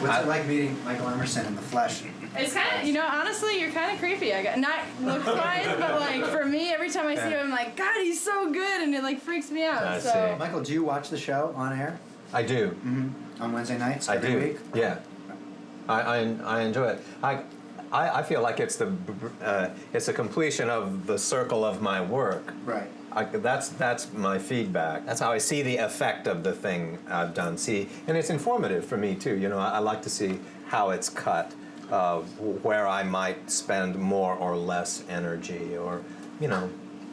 What's it like meeting Michael Emerson in the flesh? It's kind of, honestly, you're kind of creepy. I got not looks-wise, but like for me, every time I see him, I'm like, God, he's so good, and it like freaks me out. I so, see. Michael, do you watch the show on air? I do. Mm-hmm. On Wednesday nights I every do. week? Yeah. I enjoy it. I feel like it's a completion of the circle of my work. Right. That's my feedback. That's how I see the effect of the thing I've done. And it's informative for me too. I like to see how it's cut, where I might spend more or less energy, or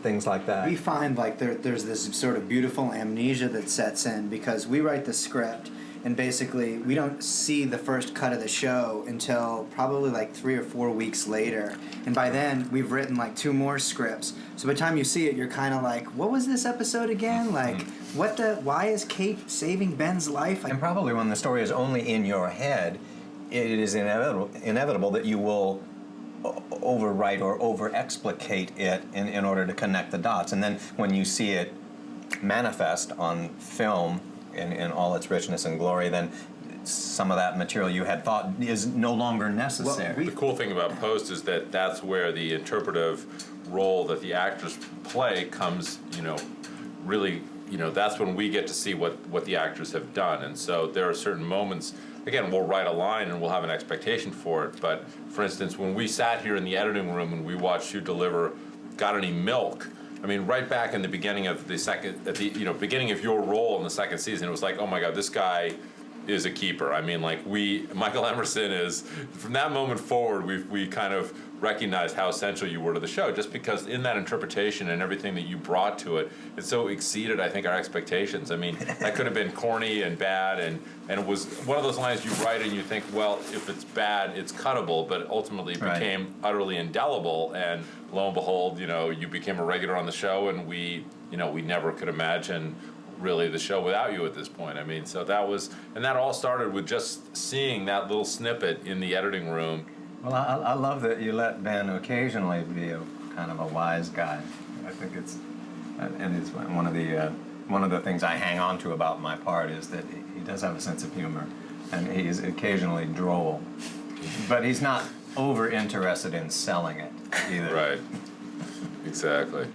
things like that. We find like there's this sort of beautiful amnesia that sets in because we write the script. And basically, we don't see the first cut of the show until probably like 3 or 4 weeks later. And by then, we've written like 2 more scripts. So by the time you see it, you're kind of like, what was this episode again? Like, why is Kate saving Ben's life? And probably when the story is only in your head, it is inevitable that you will overwrite or over-explicate it in order to connect the dots. And then when you see it manifest on film, in all its richness and glory, then some of that material you had thought is no longer necessary. The cool thing about post is that that's where the interpretive role that the actors play comes, really, that's when we get to see what the actors have done. And so there are certain moments, again, we'll write a line and we'll have an expectation for it. But for instance, when we sat here in the editing room and we watched you deliver Got Any Milk, I mean, right back in the beginning of beginning of your role in the second season, it was like, oh my God, this guy is a keeper. I mean, like Michael Emerson is, from that moment forward, we kind of recognized how essential you were to the show, just because in that interpretation and everything that you brought to it, it so exceeded, I think, our expectations. I mean, that could have been corny and bad, and it was one of those lines you write and you think, well, if it's bad, it's cuttable, but ultimately it became utterly indelible, and lo and behold, you became a regular on the show, and we never could imagine really the show without you at this point. I mean, so that all started with just seeing that little snippet in the editing room. Well, I love that you let Ben occasionally be a kind of a wise guy. I think it's one of the things I hang on to about my part is that he does have a sense of humor, and he's occasionally droll, but he's not over interested in selling it either. Right. Exactly.